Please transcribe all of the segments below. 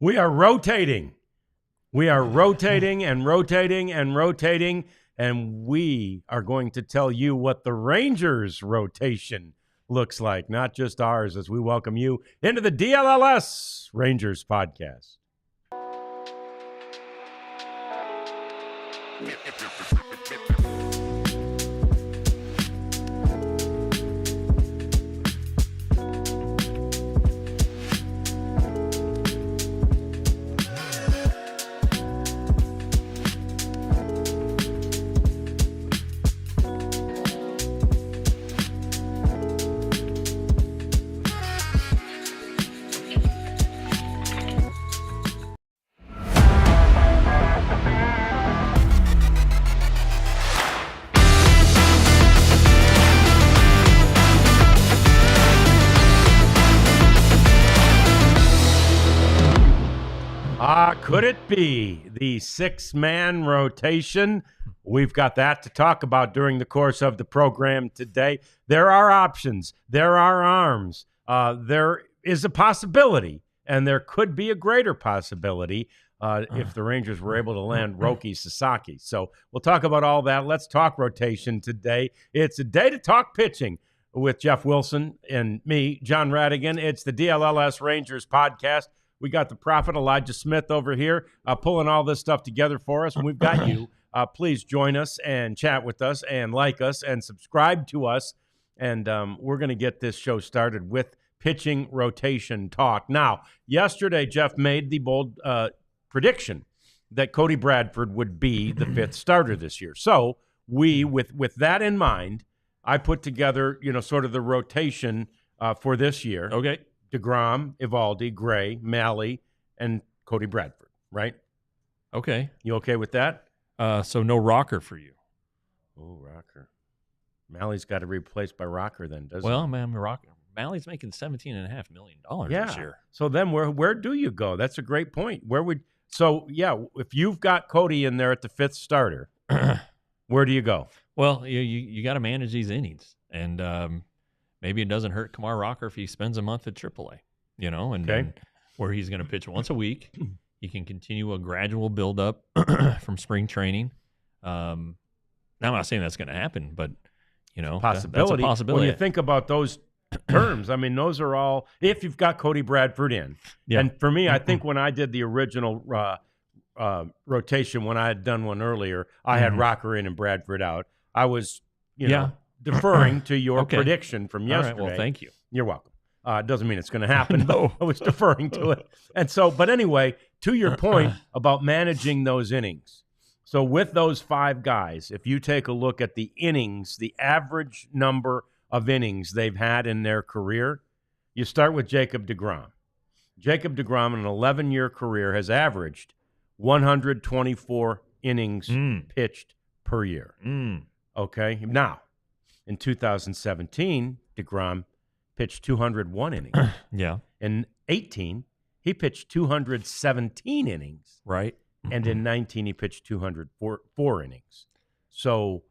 We are rotating. We are rotating and rotating and rotating, and we are going to tell you what the Rangers' rotation looks like, not just ours, as we welcome you into the DLLS Rangers podcast. Could it be the six-man rotation? We've got that to talk about during the course of the program today. There are options. There are arms. There is a possibility, and there could be a greater possibility if the Rangers were able to land Roki Sasaki. So we'll talk about all that. Let's talk rotation today. It's a day to talk pitching with Jeff Wilson and me, John Radigan. It's the DLLS Rangers podcast. We got the prophet Elijah Smith over here pulling all this stuff together for us. And we've got you. Please join us and chat with us and like us and subscribe to us. And we're going to get this show started with pitching rotation talk. Now, yesterday, Jeff made the bold prediction that Cody Bradford would be the fifth starter this year. So we, with that in mind, I put together, sort of the rotation for this year. Okay. DeGrom, Eovaldi, Gray, Malley, and Cody Bradford, right? Okay. You okay with that? So no Rocker for you. Oh, Rocker. Malley's got to be replaced by Rocker then, doesn't Well, he? man, Malley's making $17.5 million this year. So then where do you go? That's a great point. If you've got Cody in there at the fifth starter, where do you go? Well, you got to manage these innings. And maybe it doesn't hurt Kumar Rocker if he spends a month at AAA, and where he's going to pitch once a week. He can continue a gradual build-up from spring training. Now, I'm not saying that's going to happen, but, possibility. That's a possibility. When you think about those terms, I mean, those are all if you've got Cody Bradford in. Yeah. And for me, I think when I did the original rotation, when I had done one earlier, I had Rocker in and Bradford out. I was, deferring to your prediction from yesterday. All right, well, thank you. You're welcome. It doesn't mean it's going to happen, No. but I was deferring to it. And so, but anyway, to your point about managing those innings. So with those five guys, if you take a look at the innings, the average number of innings they've had in their career, you start with Jacob DeGrom. Jacob DeGrom, in an 11-year career, has averaged 124 innings pitched per year. Okay? Now, in 2017, DeGrom pitched 201 innings. Yeah. In 18, he pitched 217 innings. Right. And in 19, he pitched 204 innings. So,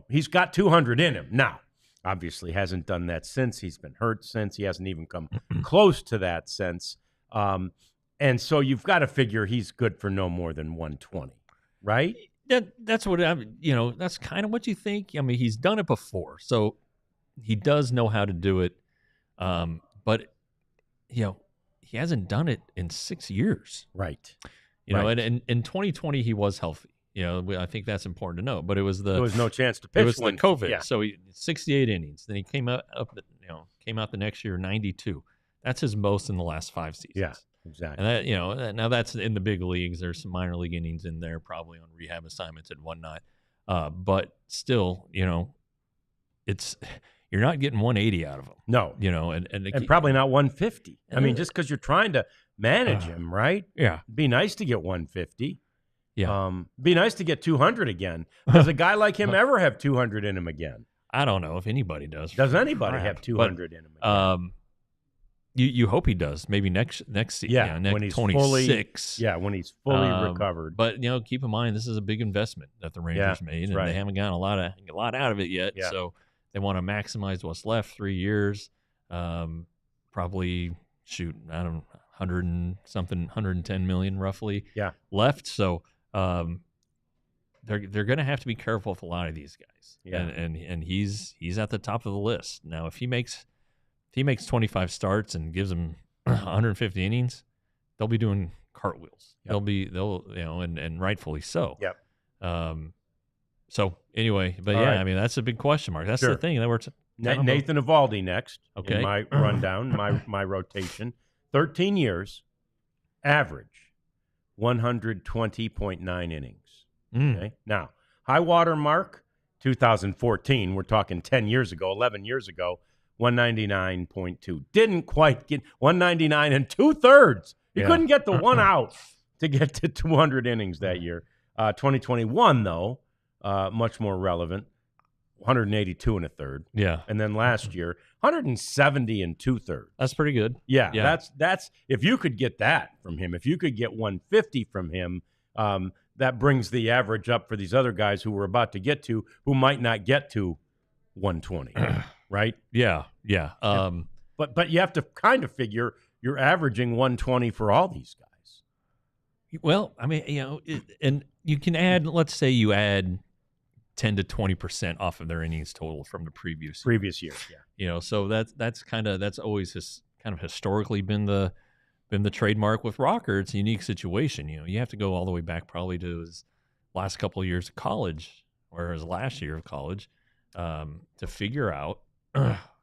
he's got 200 in him. Now, obviously hasn't done that since. He's been hurt since. He hasn't even come close to that since. And so you've got to figure he's good for no more than 120, right? That's what that's kind of what you think. I mean, he's done it before, so he does know how to do it. But he hasn't done it in 6 years, right? And in 2020 he was healthy. I think that's important to know. But there was no chance to pitch. It was the COVID, yeah. So he 68 innings. Then he came out the next year 92. That's his most in the last 5 seasons. Yeah. Exactly. And that, now that's in the big leagues. There's some minor league innings in there, probably on rehab assignments and whatnot. But still, it's you're not getting 180 out of him. No. And probably not 150. I mean, just because you're trying to manage him, right? Yeah. Be nice to get 150. Yeah. Be nice to get 200 again. Does a guy like him ever have 200 in him again? I don't know if anybody does. Does anybody have 200 in him again? You hope he does. Maybe next season. Yeah, next when he's 26. when he's fully recovered. But keep in mind this is a big investment that the Rangers made, and they haven't gotten a lot out of it yet. Yeah. So they want to maximize what's left. 3 years, probably. Shoot, I don't know 100 and something, 110 million roughly left. So they're going to have to be careful with a lot of these guys. Yeah. And he's at the top of the list. Now, if he makes 25 starts and gives them 150 innings, they'll be doing cartwheels. Yep. And rightfully so. Yep. So anyway, but I mean, that's a big question mark. That's the thing. Nathan Eovaldi next. Okay. In my rundown, my rotation, 13 years, average 120.9 innings. Okay. Now, high water mark, 2014. We're talking 10 years ago, 11 years ago, 199.2. Didn't quite get 199 and 2/3. He couldn't get the one out to get to 200 innings that year. 2021, though, much more relevant, 182 and a third. Yeah. And then last year, 170 and 2/3. That's pretty good. Yeah. That's if you could get that from him, if you could get 150 from him, that brings the average up for these other guys who we're about to get to, who might not get to 120, right? Yeah. But you have to kind of figure you're averaging 120 for all these guys. Well, I mean, and you can add, let's say you add 10 to 20% off of their innings total from the previous year. So that's always kind of historically been the trademark with Rocker. It's a unique situation. You have to go all the way back probably to his last couple of years of college or his last year of college to figure out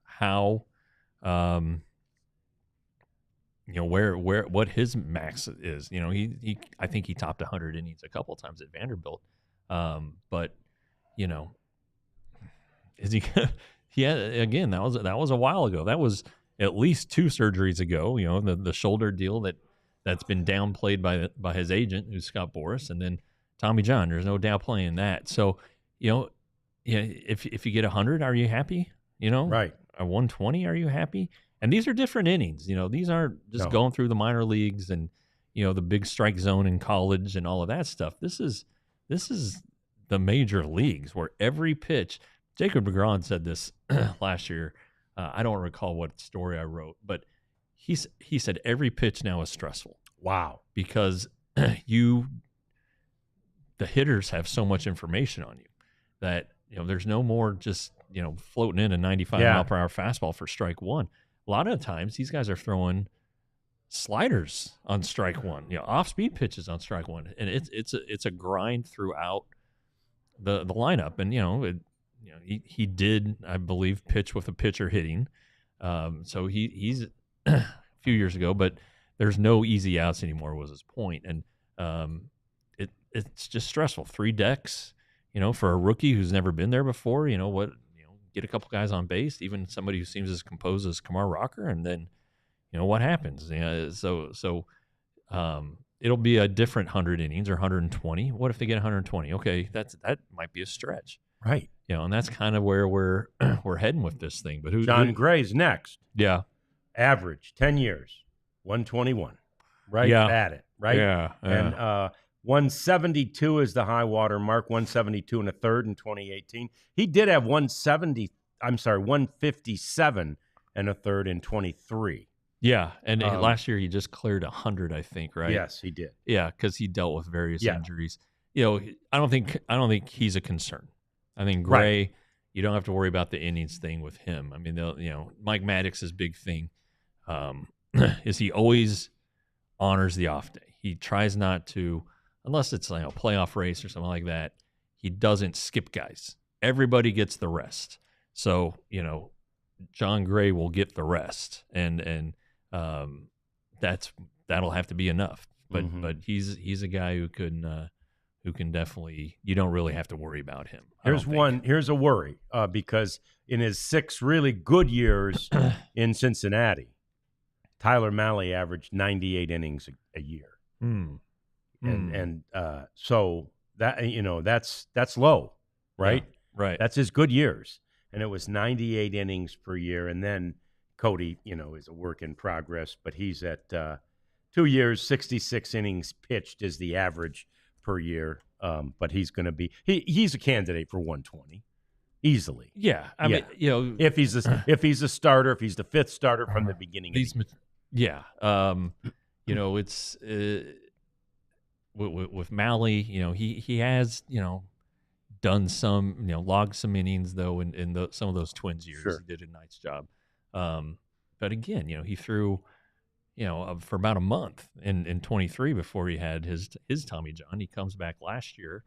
how what his max is. He I think he topped 100 innings a couple of times at Vanderbilt, but is he? Again, that was a while ago. That was at least 2 surgeries ago. The shoulder deal that's been downplayed by his agent, who's Scott Boras, and then Tommy John. There's no downplaying that. So if you get 100, are you happy? Right. A 120, are you happy? And these are different innings. These aren't just going through the minor leagues and the big strike zone in college and all of that stuff. This is the major leagues where every pitch. Jacob DeGrom said this last year. I don't recall what story I wrote, but he said every pitch now is stressful. Wow. Because the hitters have so much information on you that there's no more just floating in a 95 mile per hour fastball for strike one. A lot of times these guys are throwing sliders on strike one, off speed pitches on strike one, and it's a grind throughout the lineup. And he did, I believe, pitch with a pitcher hitting. So he's a few years ago, but there's no easy outs anymore was his point. And it's just stressful. 3 decks, for a rookie who's never been there before, get a couple guys on base, even somebody who seems as composed as Kumar Rocker, and then, what happens? So it'll be a different 100 innings or 120. What if they get 120? Okay, that might be a stretch. Right. And that's kind of where we're heading with this thing. But John Gray's next. Yeah. Average 10 years, 121. Right at it. Right. Yeah. And 172 is the high water mark. 172 and a third in 2018. He did have 157 and a third in 23. Yeah, and last year he just cleared 100, I think, right? Yes, he did. Yeah, because he dealt with various injuries. I don't think he's a concern. I think Gray, you don't have to worry about the innings thing with him. I mean, Mike Maddox's big thing is he always honors the off day. He tries not to, unless it's a playoff race or something like that. He doesn't skip guys. Everybody gets the rest. So John Gray will get the rest, and that'll have to be enough. But he's a guy who can definitely, you don't really have to worry about him. Here's a worry because in his 6 really good years in Cincinnati, Tyler Mahle averaged 98 innings a year. And so that that's low, right? Yeah, right. That's his good years. And it was 98 innings per year. And then Cody, is a work in progress, but he's at 2 years, 66 innings pitched is the average per year. But he's going to be he's a candidate for 120 easily. Yeah, I mean, if he's a starter, if he's the 5th starter from the beginning. it's with Malley, he has, done some, logged some innings though in some of those Twins years. Sure. He did a nice job. But again, he threw, for about a month in 23 before he had his Tommy John. He comes back last year,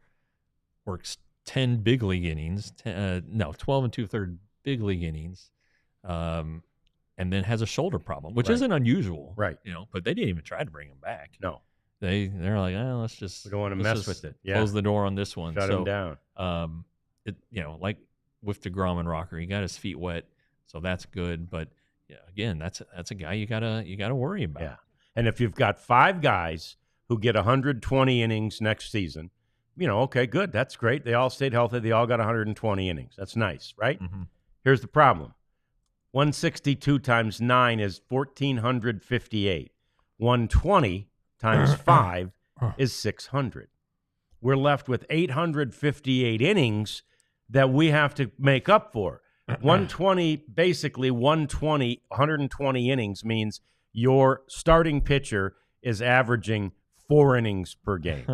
works 10 big league innings, 12 and 2/3 big league innings, and then has a shoulder problem, which isn't unusual, right? But they didn't even try to bring him back. No, they're like, let's just, we don't want to mess with it. Yeah, close the door on this one. Shut him down. Like with DeGrom and Rocker, he got his feet wet, so that's good. But yeah, again, that's a guy you gotta worry about. Yeah, and if you've got 5 guys who get 120 innings next season, okay, good, that's great. They all stayed healthy. They all got 120 innings. That's nice, right? Mm-hmm. Here's the problem: 162 times 9 is 1,458. 120 times 5 is 600. We're left with 858 innings that we have to make up for. 120 innings means your starting pitcher is averaging 4 innings per game.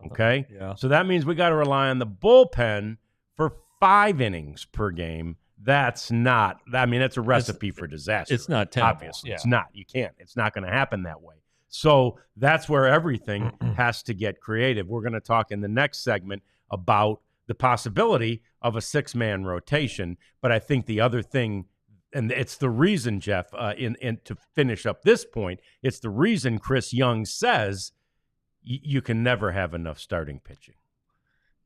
Okay? Yeah. So that means we got to rely on the bullpen for 5 innings per game. That's not, it's a recipe for disaster. It's not tenable. Obviously. Yeah. It's not. You can't. It's not going to happen that way. So that's where everything has to get creative. We're going to talk in the next segment about the possibility of a 6-man rotation. But I think the other thing, and it's the reason, Jeff, to finish up this point, it's the reason Chris Young says you can never have enough starting pitching.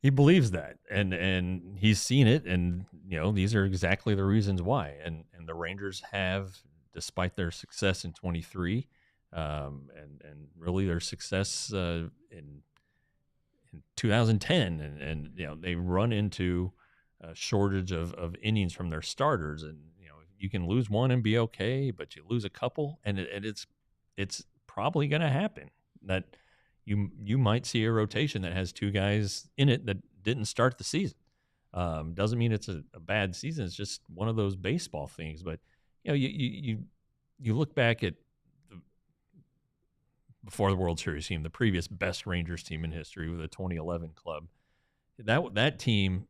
He believes that, and he's seen it, and these are exactly the reasons why. And the Rangers have, despite their success in 23, and really their success in 2010, and they run into a shortage of innings from their starters, and you can lose one and be okay, but you lose a couple, and it's probably going to happen that you might see a rotation that has 2 guys in it that didn't start the season. Doesn't mean it's a bad season. It's just one of those baseball things. But you look back at before the World Series team, the previous best Rangers team in history with the 2011 club. That team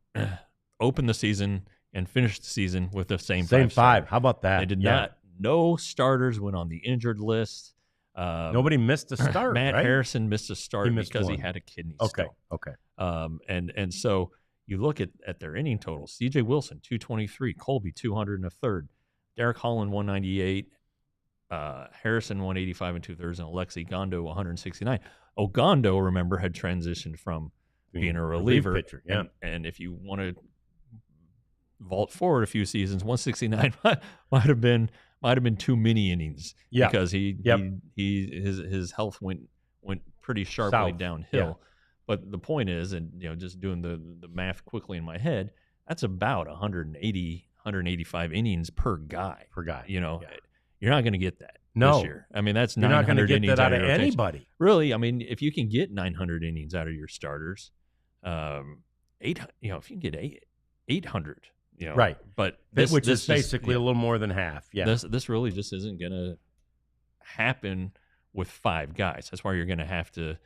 opened the season and finished the season with the same 5. How about that? They did not. No starters went on the injured list. Nobody missed a start. Matt right? Harrison missed a start because one. he had a kidney stone. Okay. And so you look at their inning totals. C.J. Wilson 223, Colby 200 1/3, Derek Holland 198, Harrison 185 2/3, and Alexi Gondo 169. Ogando, remember, had transitioned from being a reliever pitcher. Yeah. And if you want to vault forward a few seasons, 169 might have been too many innings because his health went pretty sharply downhill. Yeah. But the point is, and just doing the math quickly in my head, that's about 185 innings per guy. You're not going to get that this year. That's 900 innings. You're not going to get that out of anybody. Really, if you can get 900 innings out of your starters, if you can get 800. Right, but which is basically a little more than half. Yeah, this really just isn't going to happen with 5 guys. That's why you're going to have to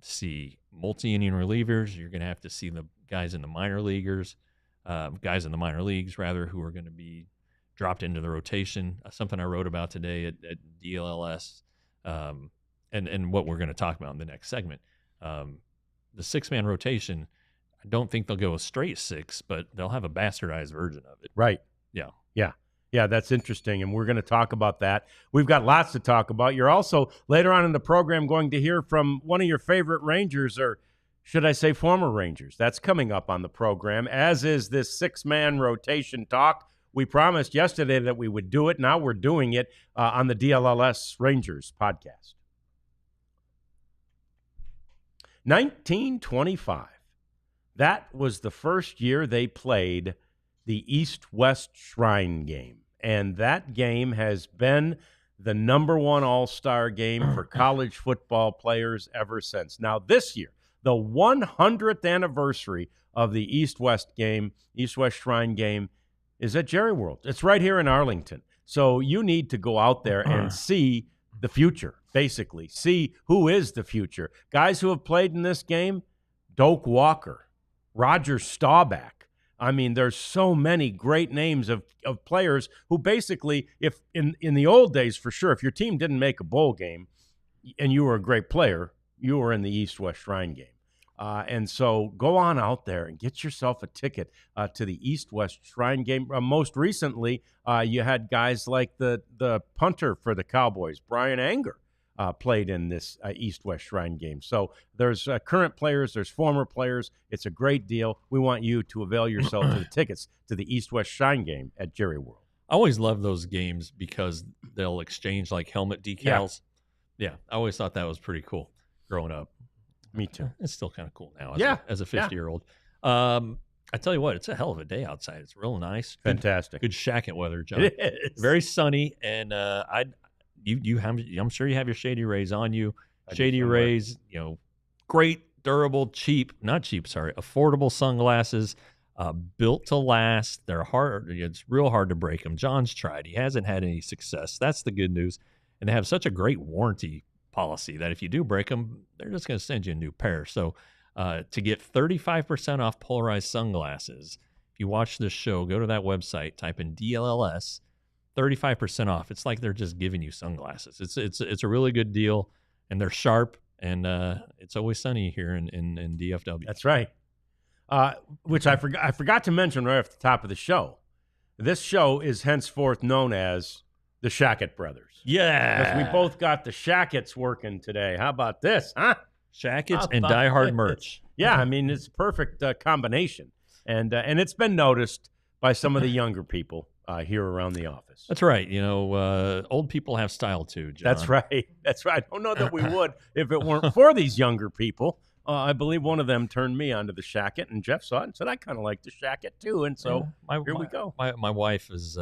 see multi-inning relievers. You're going to have to see the guys in the minor leagues, who are going to be dropped into the rotation. Something I wrote about today at DLLS, and what we're going to talk about in the next segment. The 6-man rotation. I don't think they'll go a straight 6, but they'll have a bastardized version of it. Right. Yeah, that's interesting, and we're going to talk about that. We've got lots to talk about. You're also, later on in the program, going to hear from one of your favorite Rangers, or should I say former Rangers. That's coming up on the program, as is this 6-man rotation talk. We promised yesterday that we would do it. Now we're doing it on the DLLS Rangers podcast. 1925. That was the first year they played the East-West Shrine game. And that game has been the #1 all-star game for college football players ever since. Now this year, the 100th anniversary of the East-West Shrine game, is at Jerry World. It's right here in Arlington. So you need to go out there and see the future, basically. See who is the future. Guys who have played in this game, Doak Walker, Roger Staubach. I mean, there's so many great names of players who basically, if in the old days, for sure, if your team didn't make a bowl game and you were a great player, you were in the East-West Shrine game. And so go on out there and get yourself a ticket to the East-West Shrine game. Most recently, you had guys like the punter for the Cowboys, Brian Anger, played in this East-West Shrine game. So there's current players, there's former players. It's a great deal. We want you to avail yourself to the tickets to the East-West Shrine game at Jerry World. I always love those games because they'll exchange like helmet decals. Yeah, I always thought that was pretty cool growing up. Me too. It's still kind of cool now as a 50-year-old. I tell you what, it's a hell of a day outside. It's real nice. Fantastic. Good shacket weather, John. It is. Very sunny, and I'm sure you have your Shady Rays on you. Shady Rays, great, durable, affordable sunglasses, built to last. They're hard. It's real hard to break them. John's tried. He hasn't had any success. That's the good news. And they have such a great warranty policy that if you do break them, they're just going to send you a new pair. So to get 35% off polarized sunglasses, if you watch this show, go to that website, type in DLLS, 35% off. It's like they're just giving you sunglasses. It's a really good deal, and they're sharp, and it's always sunny here in DFW. That's right. Which I forgot to mention right off the top of the show. This show is henceforth known as the Shackett Brothers. Yeah. Because we both got the Shackets working today. How about this, huh? Shackets and Die Hard merch. Yeah, I mean, it's a perfect combination. And it's been noticed by some of the younger people here around the office. That's right. Old people have style too, John. That's right. I don't know that we would if it weren't for these younger people. I believe one of them turned me onto the Shacket, and Jeff saw it and said, I kind of like the Shacket too. And so here we go. My wife is...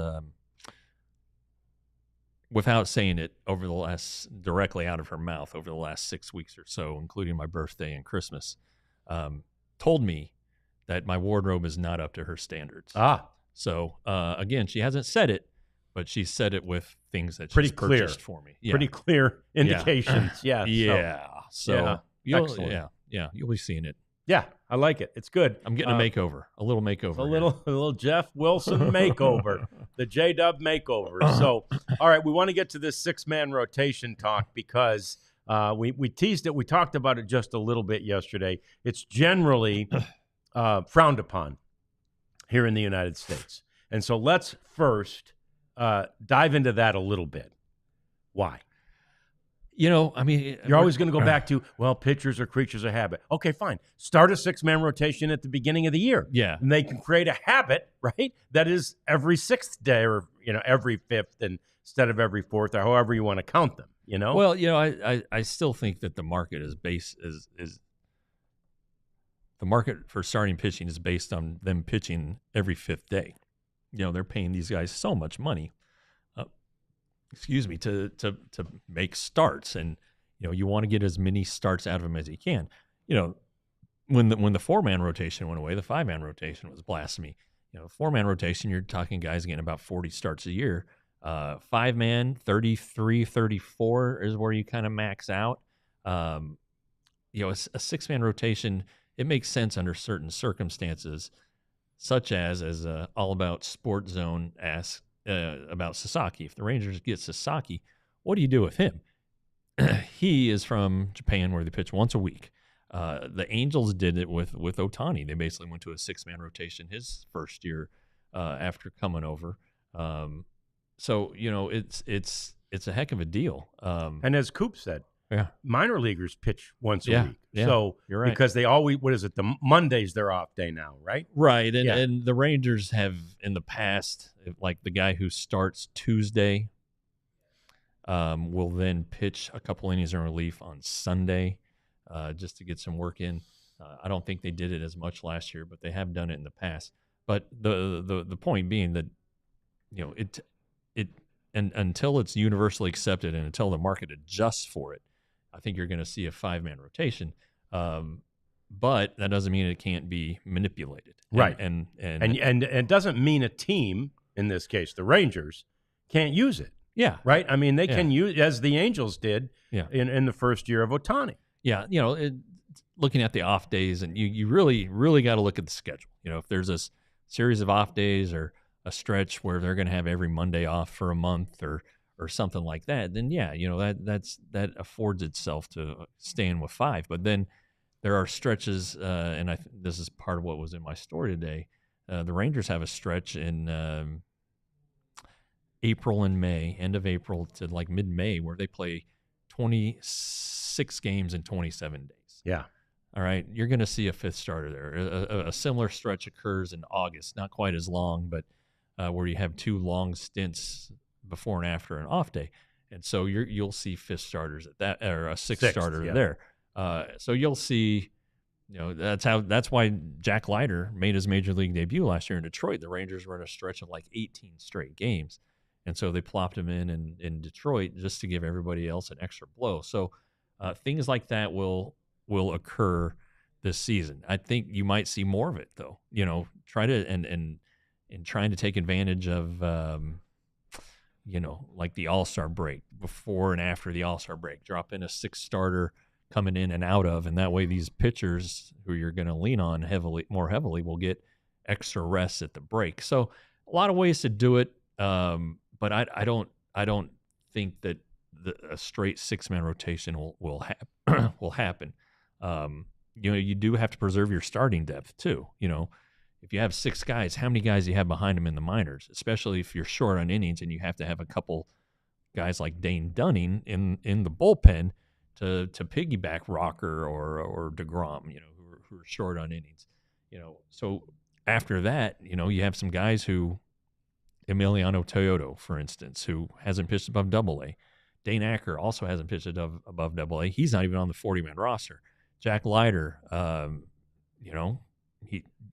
without saying it directly out of her mouth over the last 6 weeks or so, including my birthday and Christmas, told me that my wardrobe is not up to her standards. So again, she hasn't said it, but she said it with things that she's purchased for me. Yeah. Pretty clear indications. Yeah. So you'll be seeing it. Yeah, I like it. It's good. I'm getting a makeover, a little makeover. A little Jeff Wilson makeover, the J-Dub makeover. So, all right, we want to get to this six-man rotation talk because we teased it. We talked about it just a little bit yesterday. It's generally frowned upon here in the United States. And so let's first dive into that a little bit. Why? You're always going to go back to, well, pitchers are creatures of habit. Okay, fine. Start a six-man rotation at the beginning of the year. Yeah. And they can create a habit, right, that is every sixth day or, every fifth instead of every fourth or however you want to count them, Well, I still think that the market is the market for starting pitching is based on them pitching every fifth day. They're paying these guys so much money. To make starts, and you want to get as many starts out of them as you can. When the 4-man rotation went away, the 5-man rotation was blasphemy. 4-man rotation, you're talking guys getting about 40 starts a year. 5-man, 33, 34 is where you kind of max out. A 6-man rotation, it makes sense under certain circumstances, such as All About Sports Zone asks about Sasaki. If the Rangers get Sasaki, what do you do with him? He is from Japan, where they pitch once a week. The Angels did it with Ohtani. They basically went to a 6-man rotation his first year after coming over. So it's a heck of a deal. And as Coop said, yeah, minor leaguers pitch once a week. Yeah, so you're right. Because they always, the Monday's their off day now, right? Right. And the Rangers have in the past, like the guy who starts Tuesday will then pitch a couple innings in relief on Sunday just to get some work in. I don't think they did it as much last year, but they have done it in the past. But the point being that and until it's universally accepted and until the market adjusts for it, I think you're going to see a 5-man rotation. But that doesn't mean it can't be manipulated. Right. And it doesn't mean a team, in this case, the Rangers, can't use it. Yeah. Right? I mean, they can use, as the Angels did in the first year of Ohtani. Yeah, looking at the off days, and you really, really got to look at the schedule. If there's a series of off days or a stretch where they're going to have every Monday off for a month or something like that, then that affords itself to staying with 5. But then there are stretches, and this is part of what was in my story today. The Rangers have a stretch in April and May, end of April to like mid-May, where they play 26 games in 27 days. Yeah. All right. You're going to see a 5th starter there. A similar stretch occurs in August, not quite as long, but where you have 2 long stints before and after an off day. And so you'll see 5th starters at that, or a 6th starter there. So you'll see, that's why Jack Leiter made his major league debut last year in Detroit. The Rangers were in a stretch of like 18 straight games. And so they plopped him in Detroit just to give everybody else an extra blow. So things like that will occur this season. I think you might see more of it, though. Try to and trying to take advantage of like the All-Star break, before and after the All-Star break. Drop in a 6th starter coming in and out of, and that way these pitchers who you're going to lean on more heavily will get extra rest at the break. So a lot of ways to do it. But I don't think that a straight 6-man rotation will happen. You do have to preserve your starting depth too. If you have 6 guys, how many guys do you have behind them in the minors? Especially if you're short on innings and you have to have a couple guys like Dane Dunning in the bullpen to piggyback Rocker or DeGrom, who are short on innings. So after that, you have some guys who. Emiliano Toyoto, for instance, who hasn't pitched above Double-A. Dane Acker also hasn't pitched above Double-A. He's not even on the 40-man roster. Jack Leiter,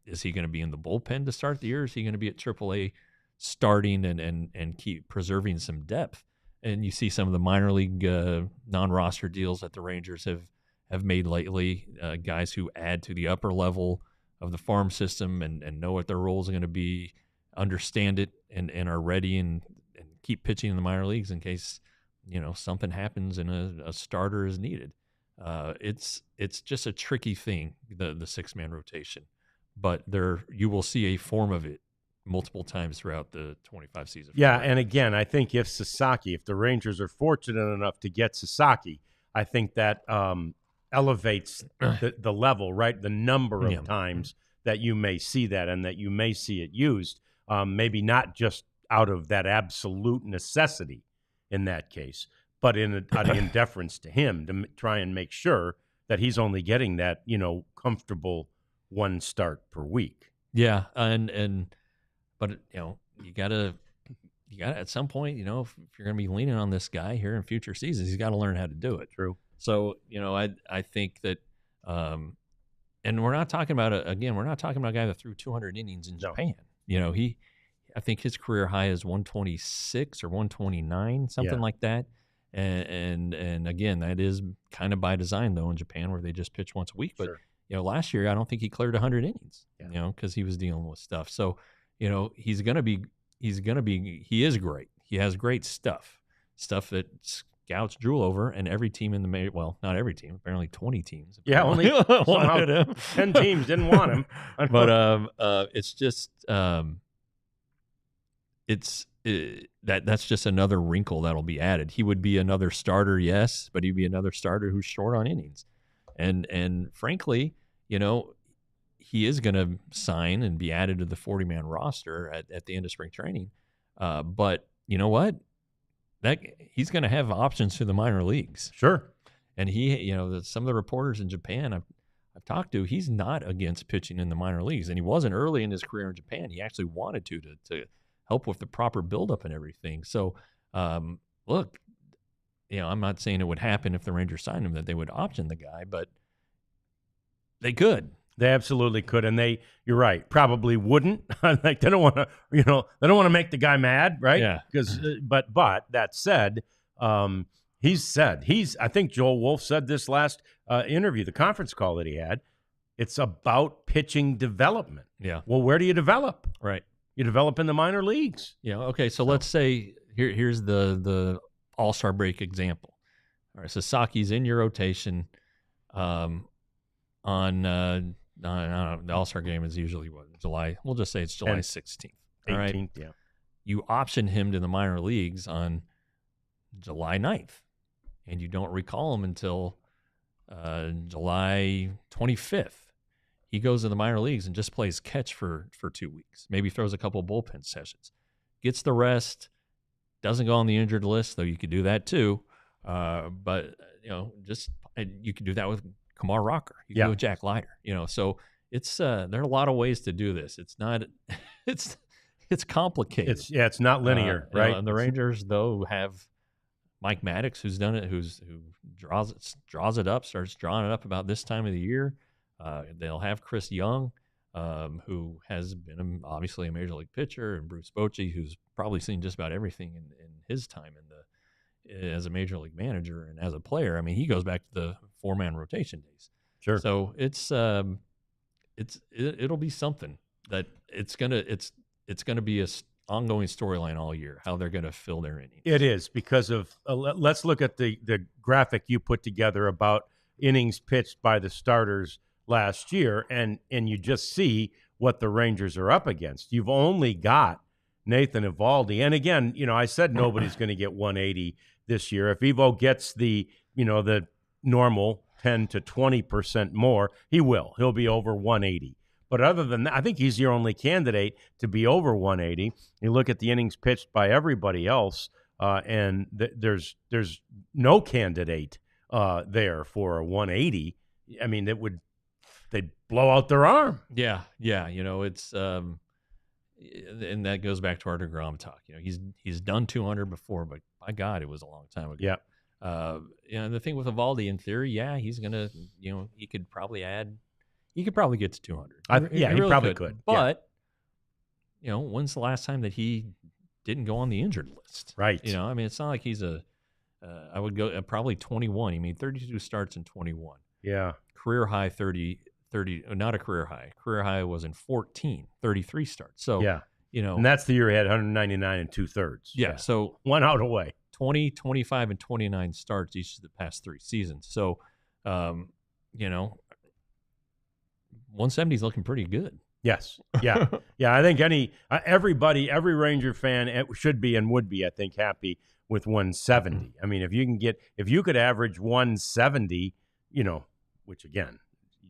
is he going to be in the bullpen to start the year? Or is he going to be at Triple-A starting and keep preserving some depth? And you see some of the minor league non-roster deals that the Rangers have made lately, guys who add to the upper level of the farm system and know what their roles are going to be, understand it, and are ready and keep pitching in the minor leagues in case something happens and a starter is needed. It's just a tricky thing, the 6-man rotation, but you will see a form of it multiple times throughout the 25 season. Yeah, and again, I think if the Rangers are fortunate enough to get Sasaki, I think that elevates the level, right? The number of times that you may see that and that you may see it used. Maybe not just out of that absolute necessity in that case, but in deference to him to try and make sure that he's only getting that, comfortable 1 start per week. Yeah. But you gotta at some point, if you're going to be leaning on this guy here in future seasons, he's got to learn how to do it. True. So, I think that, and we're not talking about a guy that threw 200 innings in Japan. I think his career high is 126 or 129, something like that. And again, that is kind of by design though in Japan, where they just pitch once a week. But last year I don't think he cleared 100 innings. Because he was dealing with stuff. So he is great. He has great stuff that scouts drool over, and every team in the not every team, apparently 20 teams. Yeah, only wanted him. 10 teams didn't want him. But it's just that's just another wrinkle that'll be added. He would be another starter, yes, but he'd be another starter who's short on innings. And frankly, he is going to sign and be added to the 40-man roster at the end of spring training. But you know what? He's going to have options to the minor leagues. Sure. And some of the reporters in Japan I've talked to, he's not against pitching in the minor leagues, and he wasn't early in his career in Japan. He actually wanted to help with the proper buildup and everything. So, look, I'm not saying it would happen if the Rangers signed him that they would option the guy, but they could. They absolutely could, and you're right, probably wouldn't. Like they don't want to, they don't want to make the guy mad, right? Yeah. Because, but that said, I think Joel Wolf said this last interview, the conference call that he had. It's about pitching development. Yeah. Well, where do you develop? Right. You develop in the minor leagues. Yeah. Okay. So let's say here's the All-Star break example. All right, Sasaki's in your rotation. On the All-Star game is usually July. We'll just say it's July 16th. 18th, right? yeah. You option him to the minor leagues on July 9th, and you don't recall him until July 25th. He goes to the minor leagues and just plays catch for 2 weeks. Maybe throws a couple bullpen sessions, gets the rest, doesn't go on the injured list, though you could do that too. But you could do that with Kumar Rocker. You can do with Jack Leiter. So it's there are a lot of ways to do this. It's not it's complicated. It's not linear, right? And the Rangers though have Mike Maddox, who's done it, who draws it up, starts drawing it up about this time of the year. They'll have Chris Young, who has been obviously a major league pitcher, and Bruce Bochy, who's probably seen just about everything in his time as a major league manager and as a player. I mean, he goes back to the 4-man rotation days. Sure. So it'll be something that it's gonna be a ongoing storyline all year, how they're going to fill their innings. It is because of let's look at the graphic you put together about innings pitched by the starters last year, and you just see what the Rangers are up against. You've only got Nathan Eovaldi, and again, I said nobody's going to get 180 this year. If Evo gets the normal 10 to 20% more, he'll be over 180. But other than that, I think he's your only candidate to be over 180. You look at the innings pitched by everybody else, and there's no candidate there for a 180. I mean, they'd blow out their arm. Yeah. It's and that goes back to our DeGrom talk. He's done 200 before, but by God, it was a long time ago. Yeah. The thing with Eovaldi, in theory, he's gonna, he could probably add. He could probably get to 200. He really probably could. But, when's the last time that he didn't go on the injured list? Right. I mean, it's not like he's I would go probably 21. He made 32 starts in 21. Yeah. Career high 30, not a career high. Career high was in 33 starts. So, yeah. And that's the year he had 199 and 2/3. Yeah. So 1 out away. 20, 25, and 29 starts each of the past 3 seasons. So, 170 is looking pretty good. Yes. Yeah. Yeah. I think every Ranger fan should be and would be, I think, happy with 170. I mean, if you could average 170, which again,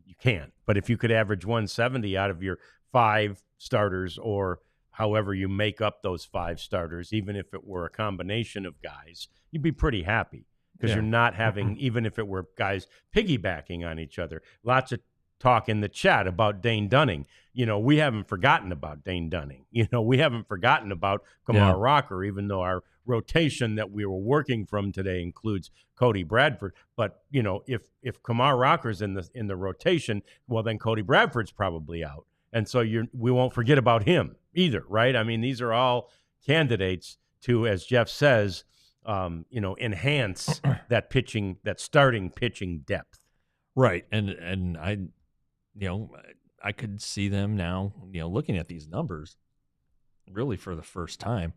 you can't, but if you could average 170 out of your 5 starters, or however you make up those 5 starters, even if it were a combination of guys, you'd be pretty happy because you're not having, even if it were guys piggybacking on each other. Lots of talk in the chat about Dane Dunning. We haven't forgotten about Dane Dunning. We haven't forgotten about Kumar Rocker, even though our rotation that we were working from today includes Cody Bradford. But if Kumar Rocker's in the rotation, well, then Cody Bradford's probably out, and so we won't forget about him either, right? I mean, these are all candidates to, as Jeff says, enhance that starting pitching depth. Right, and I could see them now, looking at these numbers, really for the first time,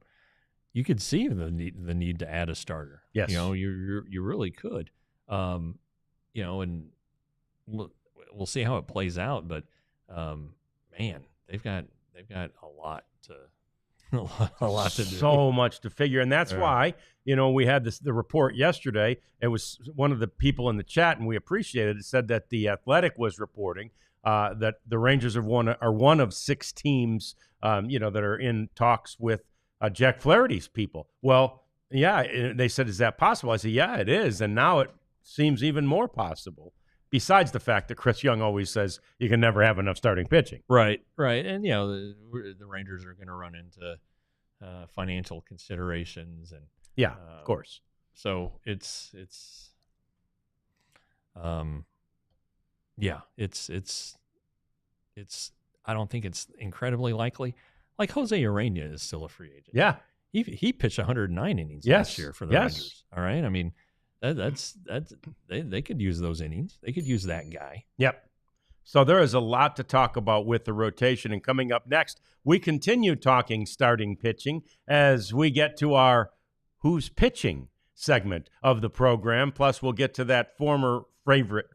you could see the need to add a starter. Yes, you really could, and we'll see how it plays out. But man, they've got a lot to do. So much to figure, and that's why we had the report yesterday. It was one of the people in the chat, and we appreciated it. Said that the Athletic was reporting that the Rangers are one of 6 teams, that are in talks with Jack Flaherty's people. Well, yeah, they said, is that possible? I said, yeah, it is, and now it seems even more possible. Besides the fact that Chris Young always says you can never have enough starting pitching. Right, and the Rangers are going to run into financial considerations, and of course. So it's I don't think it's incredibly likely. Like Jose Urena is still a free agent. Yeah, he pitched 109 innings last year for the Rangers. All right, I mean. That's they could use those innings. They could use that guy. Yep. So there is a lot to talk about with the rotation. And coming up next, we continue talking starting pitching as we get to our Who's Pitching segment of the program. Plus, we'll get to that former favorite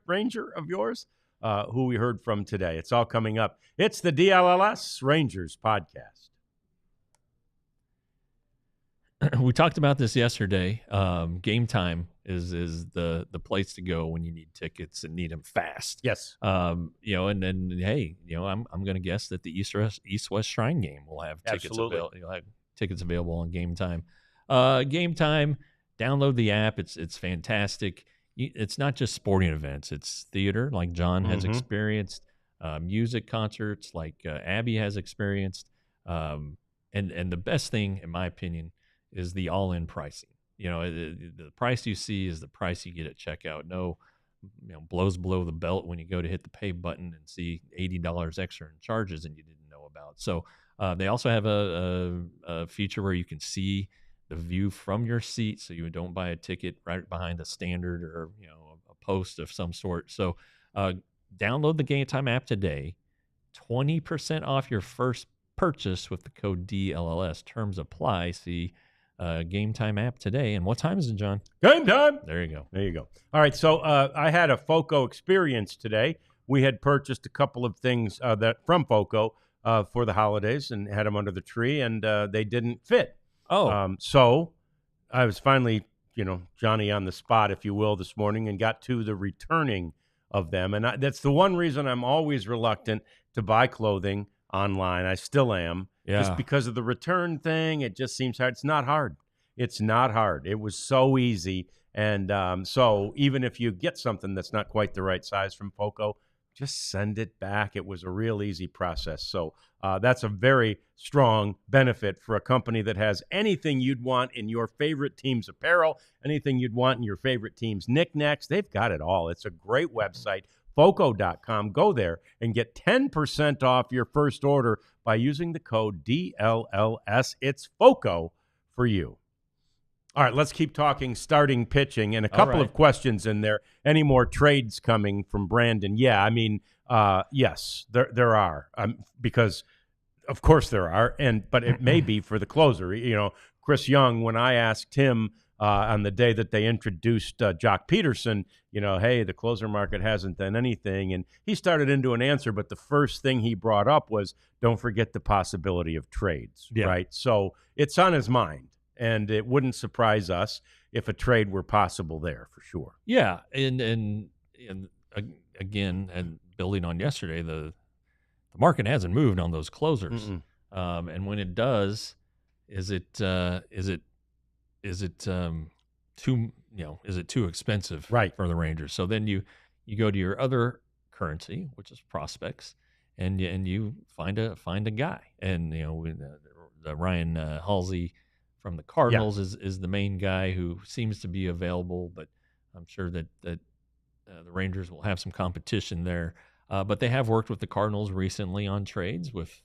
Ranger of yours, who we heard from today. It's all coming up. It's the DLLS Rangers podcast. We talked about this yesterday. Game Time is the place to go when you need tickets and need them fast. Yes. And then hey, I'm going to guess that the East West Shrine game will have tickets available. You'll have tickets available on Game Time. Game Time. Download the app. It's fantastic. It's not just sporting events. It's theater, like John has experienced. Music concerts, like Abby has experienced. And the best thing, in my opinion, is the all-in pricing. The price you see is the price you get at checkout. No, blows below the belt when you go to hit the pay button and see $80 extra in charges and you didn't know about. So they also have a feature where you can see the view from your seat, so you don't buy a ticket right behind a standard or a post of some sort. So download the Game Time app today. 20% off your first purchase with the code DLLS. Terms apply. See Game Time app today. And what time is it, John? Game time. There you go. There you go. All right. So I had a FOCO experience today. We had purchased a couple of things from FOCO for the holidays and had them under the tree, and they didn't fit. Oh. So I was finally, Johnny on the spot, if you will, this morning and got to the returning of them. And that's the one reason I'm always reluctant to buy clothing online. I still am. Yeah. Just because of the return thing. It just seems hard. It's not hard. It's not hard. It was so easy. And so even if you get something that's not quite the right size from FOCO, just send it back. It was a real easy process. So that's a very strong benefit for a company that has anything you'd want in your favorite team's apparel, anything you'd want in your favorite team's knickknacks. They've got it all. It's a great website, FOCO.com. Go there and get 10% off your first order by using the code DLLS. It's FOCO for you. All right, let's keep talking starting pitching, and a couple of questions in there. Any more trades coming from Brandon? Yeah, I mean, yes, there are, because of course there are, but it may be for the closer. Chris Young, when I asked him on the day that they introduced Jock Peterson, hey, the closer market hasn't done anything, and he started into an answer, but the first thing he brought up was, don't forget the possibility of trades, right? So it's on his mind. And it wouldn't surprise us if a trade were possible there, for sure. Yeah, and again, and building on yesterday, the market hasn't moved on those closers. And when it does, is it too expensive for the Rangers? So then you go to your other currency, which is prospects, and you find a guy, and the Ryan Halsey from the Cardinals is the main guy who seems to be available, but I'm sure that the Rangers will have some competition there. But they have worked with the Cardinals recently on trades with,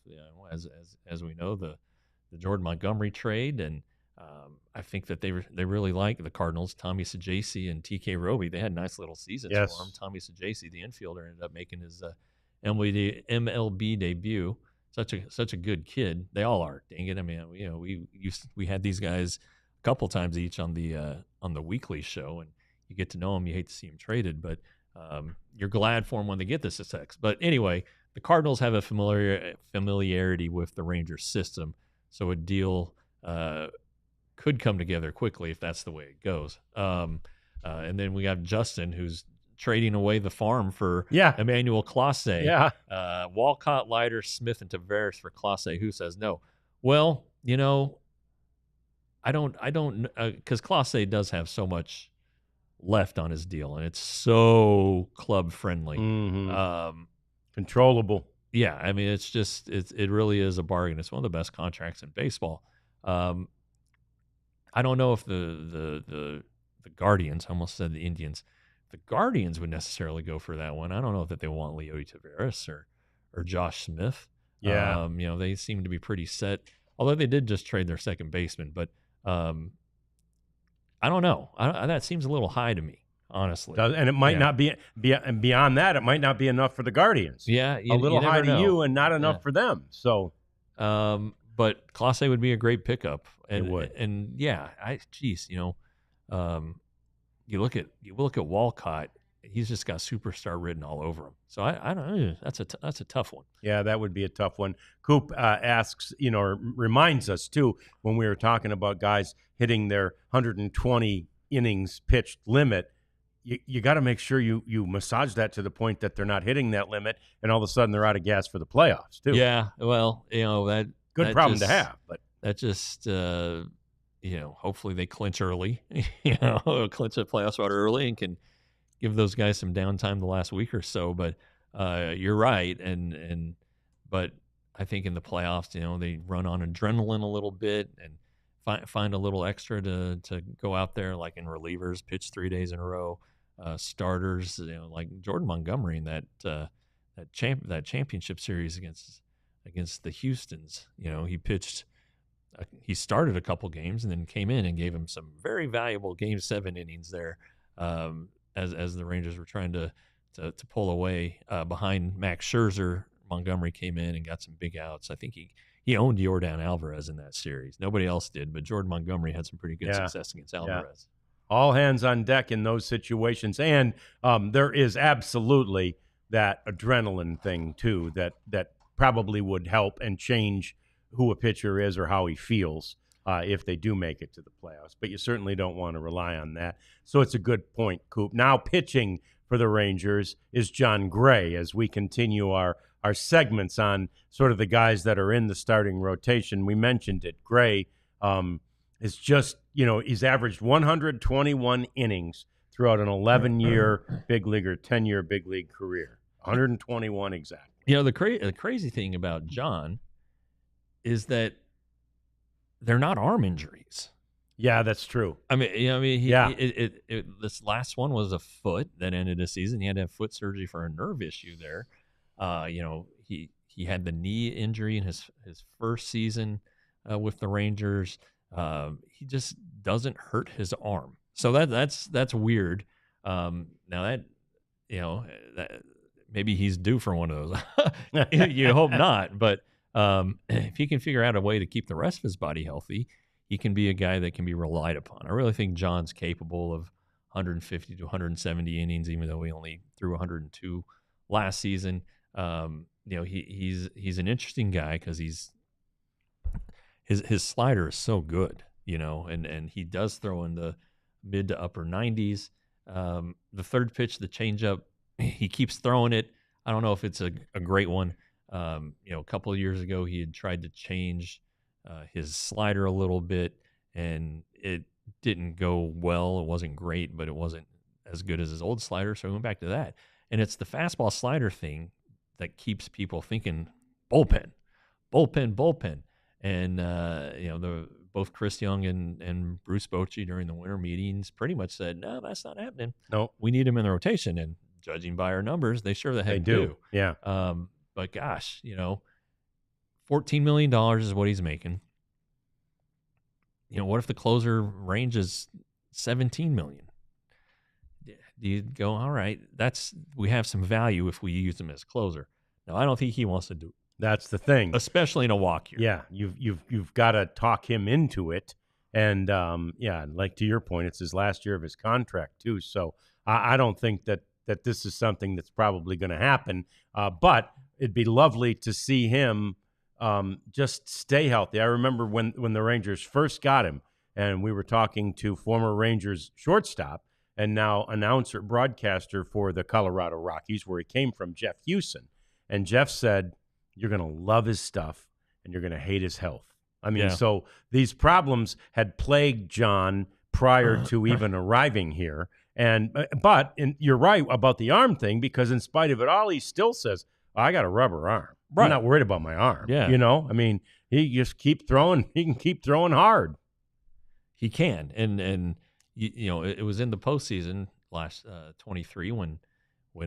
as we know, the Jordan Montgomery trade, and I think that they really like the Cardinals. Tommy Saggese and TK Roby, they had nice little seasons for him. Tommy Saggese, the infielder, ended up making his MLB debut. Such a good kid. They all are. Dang it! I mean, we had these guys a couple times each on the weekly show, and you get to know them. You hate to see them traded, but you're glad for them when they get the success. But anyway, the Cardinals have a familiarity with the Rangers system, so a deal could come together quickly if that's the way it goes. And then we got Justin, who's trading away the farm for Emmanuel Clase. Walcott, Leiter, Smith, and Tavares for Clase. Who says no? Well, I don't, because Clase does have so much left on his deal, and it's so club friendly, controllable. Yeah, I mean, it's just it really is a bargain. It's one of the best contracts in baseball. I don't know if the Guardians, I almost said the Indians. The Guardians would necessarily go for that one. I don't know that they want Leody Taveras or Josh Smith. Yeah. They seem to be pretty set, although they did just trade their second baseman. But I don't know. That seems a little high to me, honestly. And it might not be beyond that. It might not be enough for the Guardians. Yeah. A little high to you and not enough for them. So, But Clase would be a great pickup. And, It would. And yeah, you look at Walcott. He's just got superstar written all over him. So I don't know. That's a tough one. Yeah, that would be a tough one. Coop asks, or reminds us too, when we were talking about guys hitting their 120 innings pitched limit, you got to make sure you massage that to the point that they're not hitting that limit, and all of a sudden they're out of gas for the playoffs too. Yeah, well, that good problem to have, but that just hopefully they clinch early, clinch a playoff spot early, and can give those guys some downtime the last week or so. But you're right, but I think in the playoffs, they run on adrenaline a little bit and find a little extra to go out there, like in relievers, pitch 3 days in a row. Starters, like Jordan Montgomery in that championship series against the Houstons. He pitched. He started a couple games and then came in and gave him some very valuable Game 7 innings there, as the Rangers were trying to pull away behind Max Scherzer. Montgomery came in and got some big outs. I think he owned Yordan Alvarez in that series. Nobody else did, but Jordan Montgomery had some pretty good success against Alvarez. All hands on deck in those situations, and there is absolutely that adrenaline thing too that probably would help and change who a pitcher is or how he feels if they do make it to the playoffs. But you certainly don't want to rely on that. So it's a good point, Coop. Now pitching for the Rangers is John Gray, as we continue our segments on sort of the guys that are in the starting rotation. We mentioned it. Gray is just, he's averaged 121 innings throughout an 11-year big league or 10-year big league career. 121 exactly. The crazy thing about John is that they're not arm injuries. Yeah, that's true. This last one was a foot that ended a season. He had to have foot surgery for a nerve issue there. He had the knee injury in his first season with the Rangers. He just doesn't hurt his arm. So that's weird. Now that maybe he's due for one of those. You hope not, but if he can figure out a way to keep the rest of his body healthy, he can be a guy that can be relied upon. I really think John's capable of 150 to 170 innings, even though he only threw 102 last season. He's an interesting guy because his slider is so good, and he does throw in the mid to upper 90s. The third pitch, the changeup, he keeps throwing it. I don't know if it's a great one. A couple of years ago, he had tried to change his slider a little bit, and it didn't go well. It wasn't great, but it wasn't as good as his old slider, so he went back to that. And it's the fastball slider thing that keeps people thinking bullpen. And both Chris Young and Bruce Bochy during the winter meetings pretty much said, no, that's not happening. No, we need him in the rotation. And judging by our numbers, they sure the heck do. Yeah. But gosh, $14 million is what he's making. What if the closer range is $17 million? Do you go, all right, we have some value if we use him as closer. Now, I don't think he wants to do it. That's the thing, especially in a walk year. Yeah, you've got to talk him into it, and like to your point, it's his last year of his contract too. So I don't think that this is something that's probably going to happen. But it'd be lovely to see him just stay healthy. I remember when the Rangers first got him, and we were talking to former Rangers shortstop and now announcer, broadcaster for the Colorado Rockies, where he came from, Jeff Hewson. And Jeff said, you're going to love his stuff and you're going to hate his health. I mean, So these problems had plagued John prior to even arriving here. But you're right about the arm thing, because in spite of it all, he still says, I got a rubber arm. Right. I'm not worried about my arm. Yeah. He just keep throwing. He can keep throwing hard. He can. And it was in the postseason last 23 when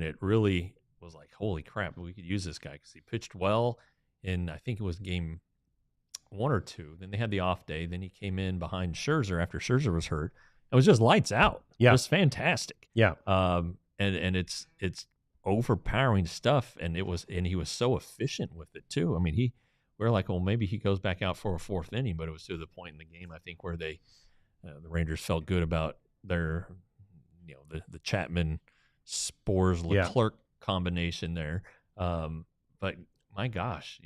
it really was like, holy crap, we could use this guy, because he pitched well in, I think it was game 1 or 2. Then they had the off day. Then he came in behind Scherzer after Scherzer was hurt. It was just lights out. Yeah. It was fantastic. Yeah. And it's overpowering stuff, and he was so efficient with it too. I mean, we're like, well, maybe he goes back out for a fourth inning, but it was to the point in the game, I think, where the Rangers felt good about their, the Chapman Spores Leclerc combination there. But my gosh,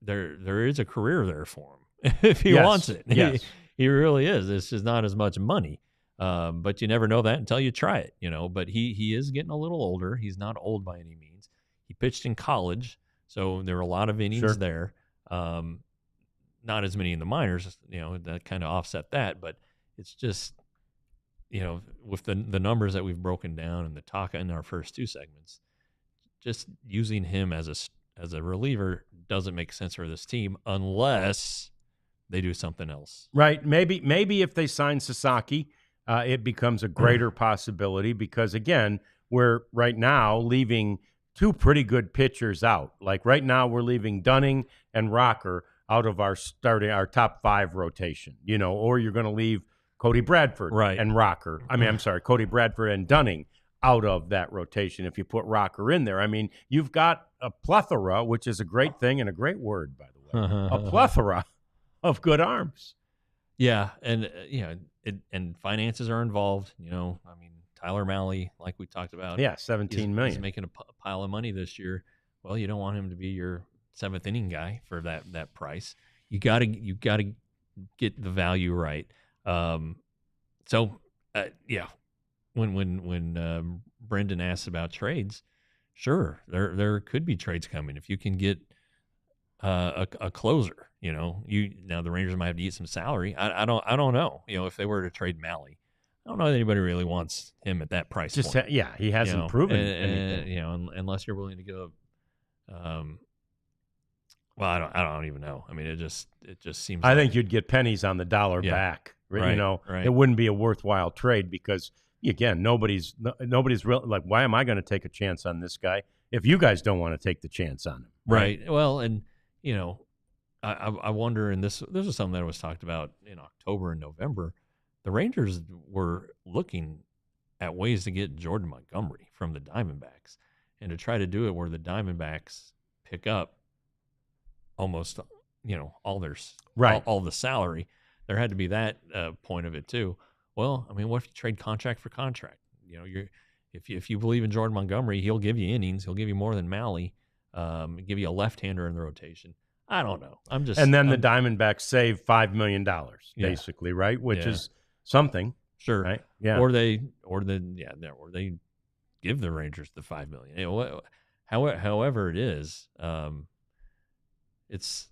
there is a career there for him if he wants it. Yes. He really is. This is not as much money. But you never know that until you try it, but he is getting a little older. He's not old by any means. He pitched in college, so there were a lot of innings there. Not as many in the minors, that kind of offset that, but it's just, with the numbers that we've broken down and the talk in our first two segments, just using him as a reliever doesn't make sense for this team unless they do something else. Right. Maybe if they sign Sasaki, it becomes a greater possibility because, again, we're right now leaving two pretty good pitchers out. Like right now we're leaving Dunning and Rocker out of our top 5 rotation, or you're going to leave Cody Bradford and Rocker. Cody Bradford and Dunning out of that rotation if you put Rocker in there. I mean, you've got a plethora, which is a great thing and a great word, by the way, a plethora of good arms. Yeah, and and finances are involved. Tyler Mahle, like we talked about, $17 million. He's making a pile of money this year. Well, you don't want him to be your 7th inning guy for that price. You gotta get the value right. When Brendan asks about trades, sure, there could be trades coming if you can get a closer. Now the Rangers might have to eat some salary. I don't know. If they were to trade Mahle, I don't know that anybody really wants him at that price point. He hasn't proven anything. Unless you're willing to go. Well, I don't even know. I mean, it just seems. I think you'd get pennies on the dollar back. Right, It wouldn't be a worthwhile trade because, again, nobody's real. Like, why am I going to take a chance on this guy if you guys don't want to take the chance on him? Right. Well, and I wonder, and this was something that was talked about in October and November. The Rangers were looking at ways to get Jordan Montgomery from the Diamondbacks, and to try to do it where the Diamondbacks pick up almost, all their all the salary. There had to be that point of it too. Well, I mean, what if you trade contract for contract? If you believe in Jordan Montgomery, he'll give you innings. He'll give you more than Mahle. Give you a left-hander in the rotation. I don't know. And then the Diamondbacks save $5 million, basically, right? Which is something. Sure. Right. Yeah. Or they give the Rangers the $5 million. However it is, it's.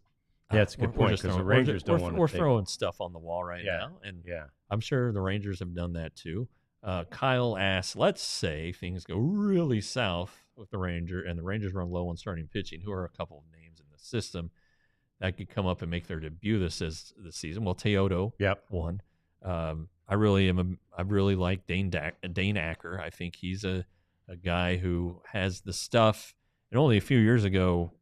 It's a good point because the Rangers don't want to. We're throwing stuff on the wall right now, and I'm sure the Rangers have done that too. Kyle asks, let's say things go really south with the Rangers, and the Rangers run low on starting pitching. Who are a couple of names in the system that could come up and make their debut this season? Well, Teodo, one. I really like Dane Acker. I think he's a guy who has the stuff. And only a few years ago,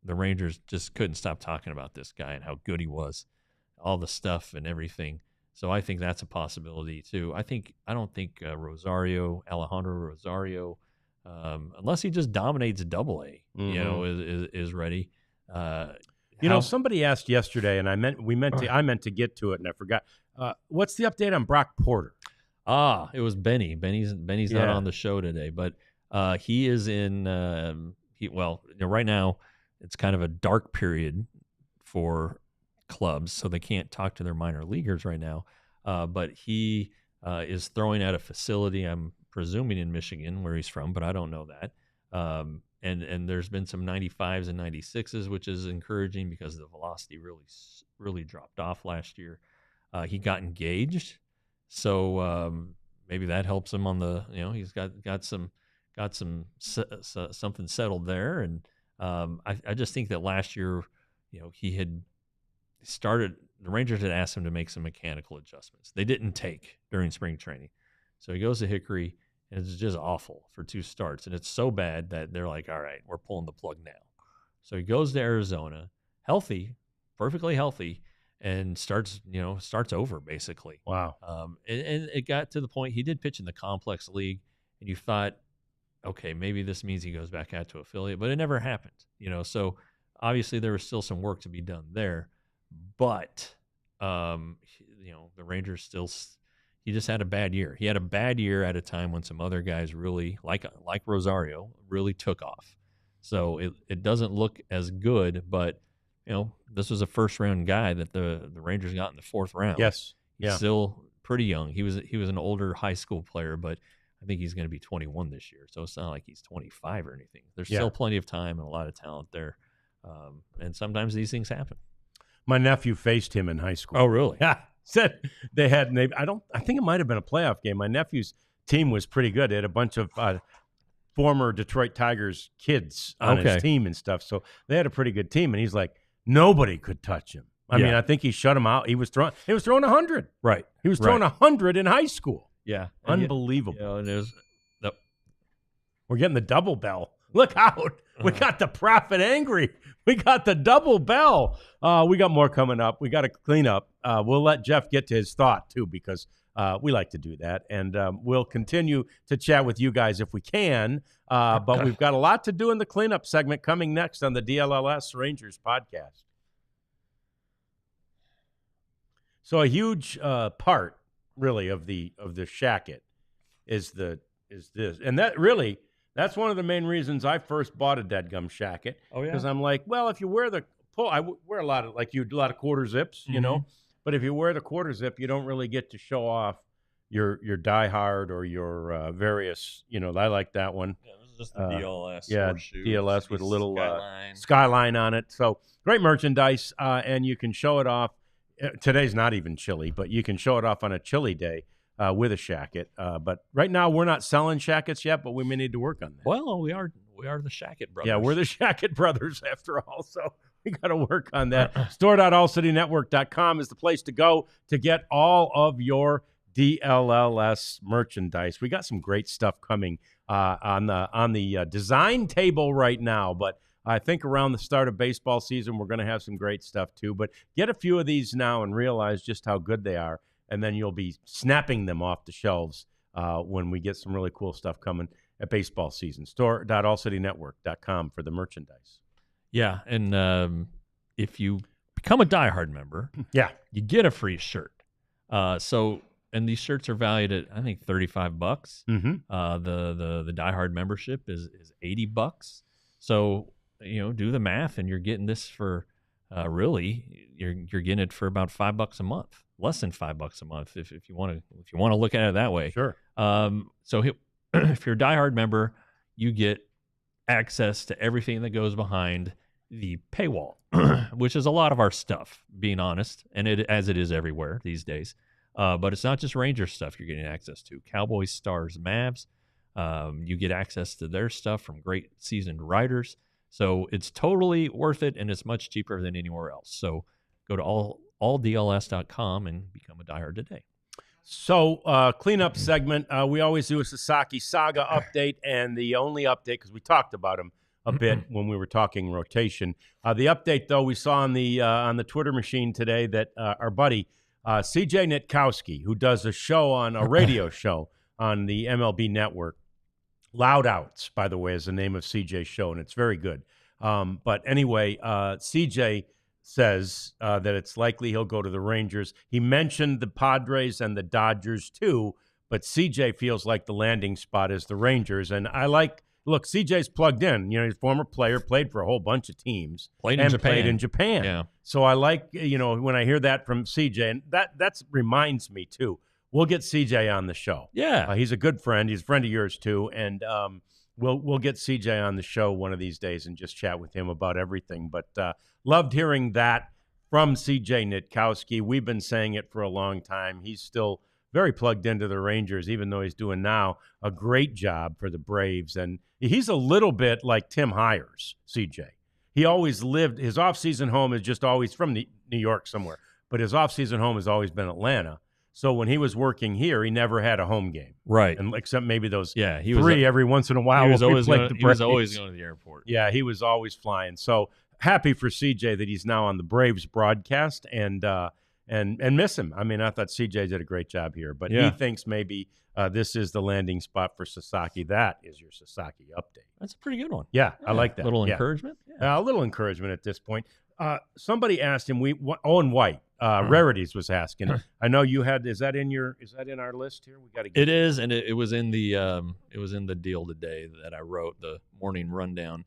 the Rangers just couldn't stop talking about this guy and how good he was, all the stuff and everything. So I think that's a possibility too. I don't think Alejandro Rosario, unless he just dominates Double-A, is ready. Somebody asked yesterday, and I meant to get to it, and I forgot. What's the update on Brock Porter? It was Benny. Benny's not on the show today, but he is in. Right now it's kind of a dark period for clubs, so they can't talk to their minor leaguers right now. But he is throwing at a facility, I'm presuming in Michigan, where he's from, but I don't know that. And there's been some 95s and 96s, which is encouraging because the velocity really dropped off last year. He got engaged, so maybe that helps him on the. He's got something settled there, and I just think that last year, he had started. The Rangers had asked him to make some mechanical adjustments. They didn't take during spring training, so he goes to Hickory. And it's just awful for 2 starts. And it's so bad that they're like, all right, we're pulling the plug now. So he goes to Arizona, healthy, perfectly healthy, and starts over basically. Wow. And it got to the point he did pitch in the complex league, and you thought, okay, maybe this means he goes back out to affiliate, but it never happened. So Obviously, there was still some work to be done there, but the Rangers still. He just had a bad year. He had a bad year at a time when some other guys really, like Rosario, really took off. So it doesn't look as good, but this was a first round guy that the Rangers got in the 4th round. Yes, yeah. He's still pretty young. He was an older high school player, but I think he's going to be 21 this year. So it's not like he's 25 or anything. There's still plenty of time and a lot of talent there, and sometimes these things happen. My nephew faced him in high school. Oh, really? Yeah. Said they had. I think it might have been a playoff game. My nephew's team was pretty good. They had a bunch of former Detroit Tigers kids on his team and stuff. So they had a pretty good team. And he's like, nobody could touch him. I mean, I think he shut him out. He was throwing 100. Right. He was throwing 100 in high school. Yeah. Unbelievable. And we're getting the double bell. Look out. We got the prophet angry. We got the double bell. We got more coming up. We got to clean up. We'll let Jeff get to his thought, too, because we like to do that. And we'll continue to chat with you guys if we can. But we've got a lot to do in the cleanup segment coming next on the DLLS Rangers podcast. So a huge part, really, of the shacket is this. And that really... That's one of the main reasons I first bought a Deadgum Shacket. Oh, yeah? Because I'm like, well, if you wear the pull, I wear a lot of quarter zips, you know. But if you wear the quarter zip, you don't really get to show off your diehard or your various, I like that one. Yeah, this is just the DLLS. Yeah, DLS with a little skyline on it. So great merchandise, and you can show it off. Today's not even chilly, but you can show it off on a chilly day. With a shacket, but right now we're not selling shackets yet, but we may need to work on that. Well, we are the Shacket brothers. Yeah, we're the Shacket brothers after all, so we got to work on that. Store.allcitynetwork.com is the place to go to get all of your DLLS merchandise. We got some great stuff coming on the design table right now, but I think around the start of baseball season we're going to have some great stuff too. But get a few of these now and realize just how good they are. And then you'll be snapping them off the shelves when we get some really cool stuff coming at baseball season. Store.allcitynetwork.com for the merchandise. Yeah, and if you become a diehard member, you get a free shirt. And these shirts are valued at, I think, $35. The diehard membership is $80. So do the math, and you're getting this for really you're getting it for about $5 a month. Less than $5 a month if you want to look at it that way. Sure. So if you're a diehard member, you get access to everything that goes behind the paywall, which is a lot of our stuff, being honest, and as it is everywhere these days. But it's not just Ranger stuff you're getting access to. Cowboys, Stars, Mavs. You get access to their stuff from great seasoned writers. So it's totally worth it, and it's much cheaper than anywhere else. So go to alldls.com and become a diehard today. So cleanup segment, we always do a Sasaki saga update, and the only update, because we talked about him a bit when we were talking rotation. The update, though, we saw on the Twitter machine today that our buddy CJ Nitkowski, who does a radio show on the MLB Network, Loud Outs, by the way, is the name of CJ's show, and it's very good. But anyway, CJ says that it's likely he'll go to the Rangers. He mentioned the Padres and the Dodgers too, but CJ feels like the landing spot is the Rangers. And look, CJ's plugged in. He's a former player, played for a whole bunch of teams. Played in Japan. Yeah. So I like, when I hear that from CJ, and that reminds me too. We'll get CJ on the show. Yeah. He's a good friend. He's a friend of yours too. And we'll get CJ on the show one of these days and just chat with him about everything. But loved hearing that from CJ Nitkowski. We've been saying it for a long time. He's still very plugged into the Rangers, even though he's doing now a great job for the Braves. And he's a little bit like Tim Hires, CJ. He always lived, his off-season home is just always from New York somewhere, but his off-season home has always been Atlanta. So when he was working here, he never had a home game. Right. And except maybe those he three every once in a while. He was always going to the airport. Yeah, he was always flying. So happy for CJ that he's now on the Braves broadcast. And and miss him. I mean, I thought CJ did a great job here, but he thinks maybe this is the landing spot for Sasaki. That is your Sasaki update. That's a pretty good one. Yeah, I like that. A little encouragement. A little encouragement at this point. Somebody asked him. Owen White, Rarities was asking. I know you had. Is that in our list here? We got to get it. Is, and it was in the deal today that I wrote, the morning rundown.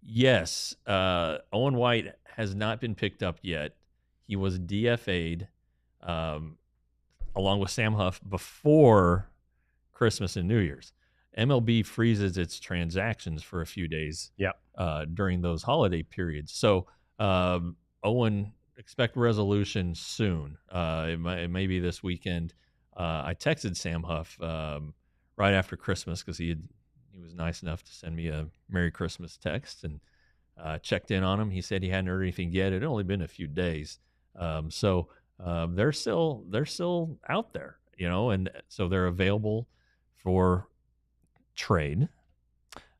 Yes, Owen White has not been picked up yet. He was DFA'd along with Sam Huff before Christmas and New Year's. MLB freezes its transactions for a few days during those holiday periods. So, Owen, expect resolution soon. It may be this weekend. I texted Sam Huff right after Christmas because he was nice enough to send me a Merry Christmas text, and checked in on him. He said he hadn't heard anything yet. It had only been a few days. So they're still out there, and so they're available for trade.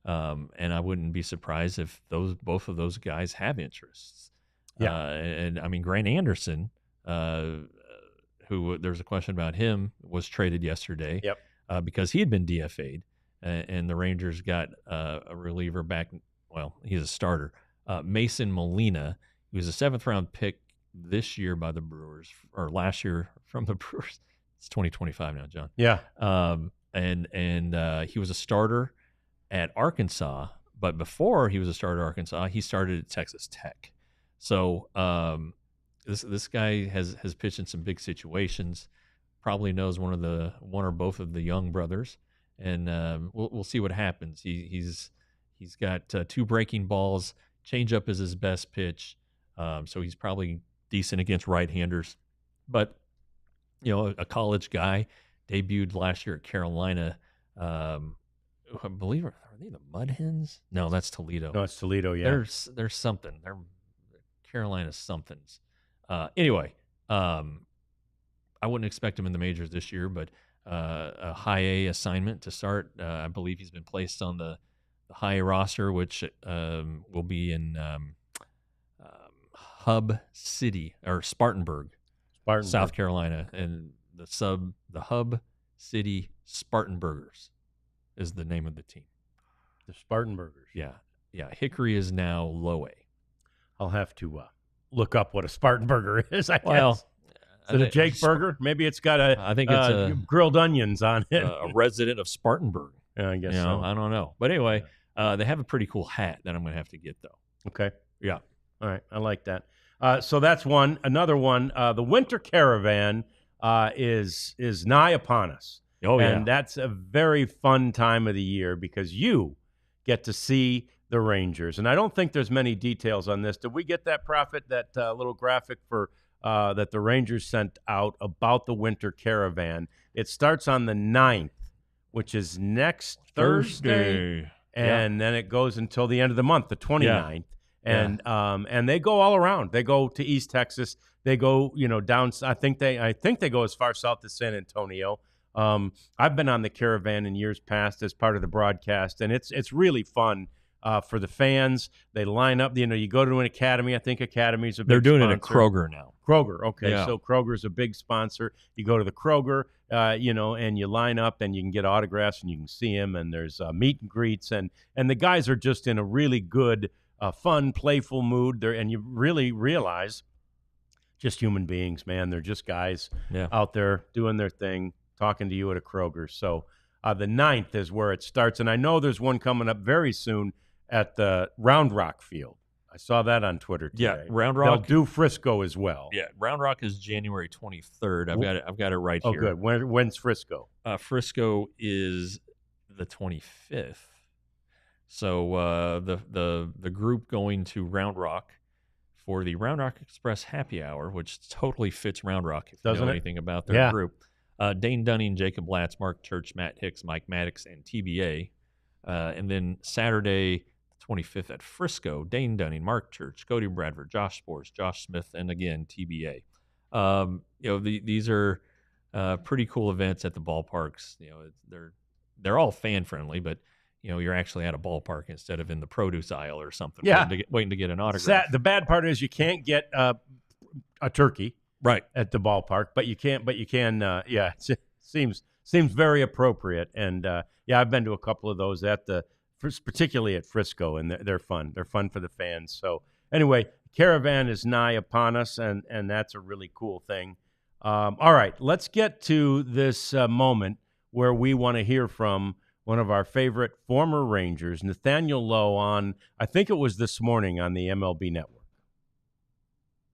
And I wouldn't be surprised if both of those guys have interests. And I mean, Grant Anderson, who there's a question about him, was traded yesterday because he had been DFA'd, and the Rangers got a reliever back. Well, he's a starter. Mason Molina, he was a 7th-round pick this year by the Brewers, or last year from the Brewers. It's 2025 now, John. Yeah. And he was a starter at Arkansas, but before he was a starter at Arkansas, he started at Texas Tech. So this guy has pitched in some big situations. Probably knows one or both of the Young brothers, and we'll see what happens. He's got 2 breaking balls. Changeup is his best pitch, so he's probably decent against right-handers. But a college guy, debuted last year at Carolina. I believe are they the Mud Hens? No, that's Toledo. No, it's Toledo. Yeah, there's something. They're Carolina somethings. Anyway, I wouldn't expect him in the majors this year, but a high A assignment to start. I believe he's been placed on the high A roster, which will be in Hub City or Spartanburg, South Carolina, and the Hub City Spartanburgers is the name of the team. The Spartanburgers. Yeah. Hickory is now low A. I'll have to look up what a Spartanburger is. I guess. Is it a Jake Burger? Maybe it's got I think it's grilled onions on it. A resident of Spartanburg. Yeah, I guess so. I don't know. But anyway, they have a pretty cool hat that I'm going to have to get, though. Okay. Yeah. All right. I like that. So that's one. Another one, the winter caravan is nigh upon us. Oh, yeah. And that's a very fun time of the year because you get to see the Rangers. And I don't think there's many details on this. Did we get that, Prophet, that little graphic for that the Rangers sent out about the winter caravan? It starts on the 9th, which is next Thursday. And then it goes until the end of the month, the 29th. And they go all around. They go to East Texas. They go, down. I think they go as far south as San Antonio. I've been on the caravan in years past as part of the broadcast, and it's really fun for the fans. They line up. You go to an academy. I think academies are. They're doing it at Kroger now. Kroger, okay. Yeah. So Kroger's a big sponsor. You go to the Kroger, and you line up, and you can get autographs, and you can see them, and there's meet and greets, and the guys are just in a really good, fun, playful mood. And you really realize, just human beings, man. They're just guys out there doing their thing, talking to you at a Kroger. So the 9th is where it starts, and I know there's one coming up very soon at the Round Rock Field. I saw that on Twitter today. Yeah, Round Rock. They'll do Frisco as well. Yeah, Round Rock is January 23rd. I've got it right here. Oh, good. When's Frisco? Frisco is the 25th. So the group going to Round Rock for the Round Rock Express Happy Hour, which totally fits Round Rock if you know anything about their group. Dane Dunning, Jacob Latz, Mark Church, Matt Hicks, Mike Maddox, and TBA. And then Saturday, 25th at Frisco, Dane Dunning, Mark Church, Cody Bradford, Josh Sports, Josh Smith, and again, TBA. These are pretty cool events at the ballparks. They're all fan friendly, but you're actually at a ballpark instead of in the produce aisle or something. Waiting to get an autograph. The bad part is you can't get a turkey right at the ballpark, but you can. Yeah, it seems very appropriate. And yeah, I've been to a couple of those particularly at Frisco, and they're fun. They're fun for the fans. So anyway, Caravan is nigh upon us, and that's a really cool thing. All right, let's get to this moment where we want to hear from one of our favorite former Rangers, Nathaniel Lowe, on, I think it was this morning on the MLB Network.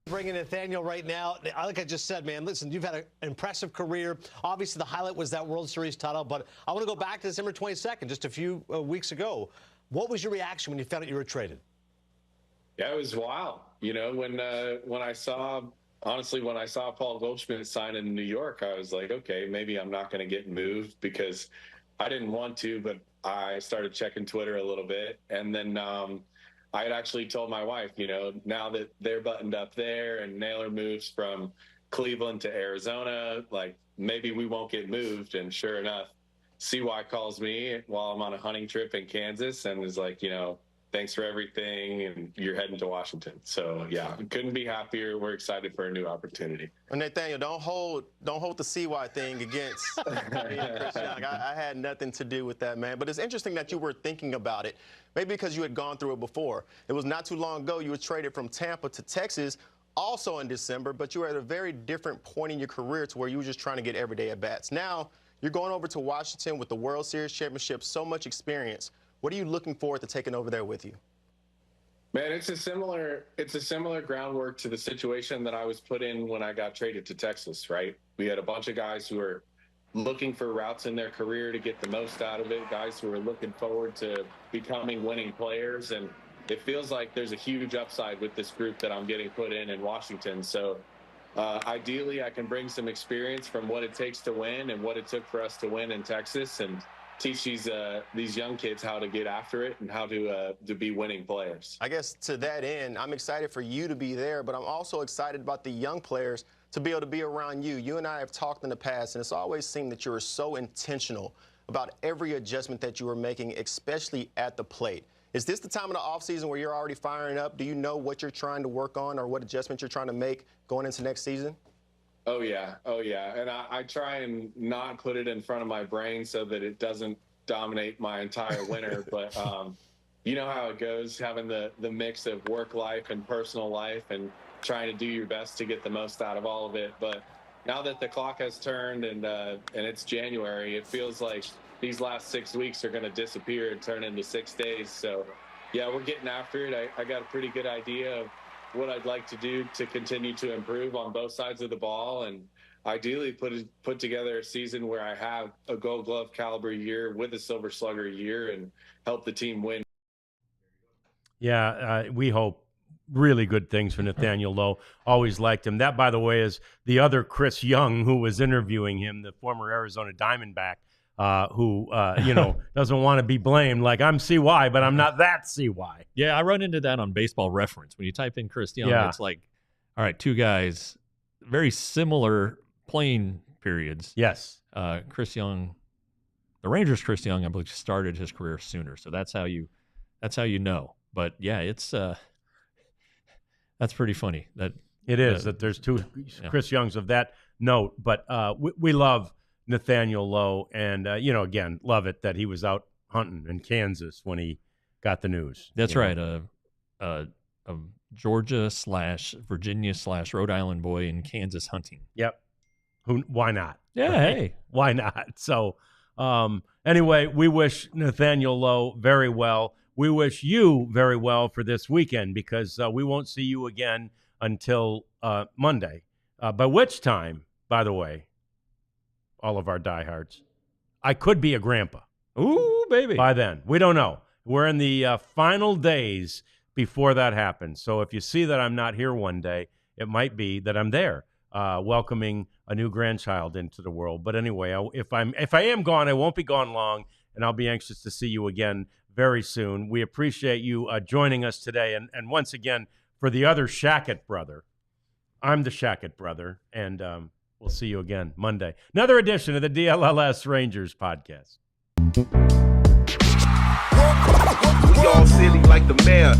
Bringing Nathaniel right now. Like I just said, man, listen, you've had an impressive career. Obviously, the highlight was that World Series title, but I want to go back to December 22nd, just a few weeks ago. What was your reaction when you found out you were traded? Yeah, it was wild. When I saw Paul Goldschmidt sign in New York, I was like, okay, maybe I'm not going to get moved, because I didn't want to, but I started checking Twitter a little bit. And then I had actually told my wife, now that they're buttoned up there and Naylor moves from Cleveland to Arizona, like, maybe we won't get moved. And sure enough, CY calls me while I'm on a hunting trip in Kansas and is like, thanks for everything, and you're heading to Washington. So yeah, couldn't be happier. We're excited for a new opportunity. And Nathaniel, don't hold the CY thing against me and Chris Young. I had nothing to do with that, man. But it's interesting that you were thinking about it, maybe because you had gone through it before. It was not too long ago you were traded from Tampa to Texas, also in December, but you were at a very different point in your career to where you were just trying to get everyday at-bats. Now you're going over to Washington with the World Series championship, so much experience. What are you looking forward to taking over there with you? Man, it's a similar groundwork to the situation that I was put in when I got traded to Texas, right? We had a bunch of guys who were looking for routes in their career to get the most out of it, guys who were looking forward to becoming winning players. And it feels like there's a huge upside with this group that I'm getting put in Washington. So ideally, I can bring some experience from what it takes to win and what it took for us to win in Texas, and teach these young kids how to get after it and how to be winning players. I guess to that end, I'm excited for you to be there, but I'm also excited about the young players to be able to be around you. You and I have talked in the past, and it's always seemed that you were so intentional about every adjustment that you were making, especially at the plate. Is this the time of the offseason where you're already firing up? Do you know what you're trying to work on or what adjustments you're trying to make going into next season? Oh, yeah. And I try and not put it in front of my brain so that it doesn't dominate my entire winter. But you know how it goes, having the mix of work life and personal life and trying to do your best to get the most out of all of it. But now that the clock has turned and it's January, it feels like these last 6 weeks are going to disappear and turn into 6 days. So, yeah, we're getting after it. I got a pretty good idea of what I'd like to do to continue to improve on both sides of the ball, and ideally put together a season where I have a Gold Glove caliber year with a Silver Slugger year and help the team win. Yeah, we hope really good things for Nathaniel Lowe. Always liked him. That, by the way, is the other Chris Young who was interviewing him, the former Arizona Diamondback, who doesn't want to be blamed. Like, I'm CY, but I'm not that CY. Yeah, I run into that on Baseball Reference. When you type in Chris Young, It's like, all right, two guys, very similar playing periods. Yes. Chris Young, the Rangers' Chris Young, I believe, started his career sooner. So that's how you know. But yeah, it's that's pretty funny. That there's two Chris Youngs of that note. But we love Nathaniel Lowe, and again, love it that he was out hunting in Kansas when he got the news. That's right. A Georgia / Virginia / Rhode Island boy in Kansas hunting. Yep. Why not? Yeah. Right? Hey, why not? So anyway, we wish Nathaniel Lowe very well. We wish you very well for this weekend, because we won't see you again until Monday, by which time, by the way, all of our diehards, I could be a grandpa. Ooh, baby. By then. We don't know. We're in the final days before that happens. So if you see that I'm not here one day, it might be that I'm there welcoming a new grandchild into the world. But anyway, if I am gone, I won't be gone long, and I'll be anxious to see you again very soon. We appreciate you joining us today. And once again, for the other Shackett brother, I'm the Shackett brother, and we'll see you again Monday. Another edition of the DLLS Rangers podcast. We all silly like the mayor.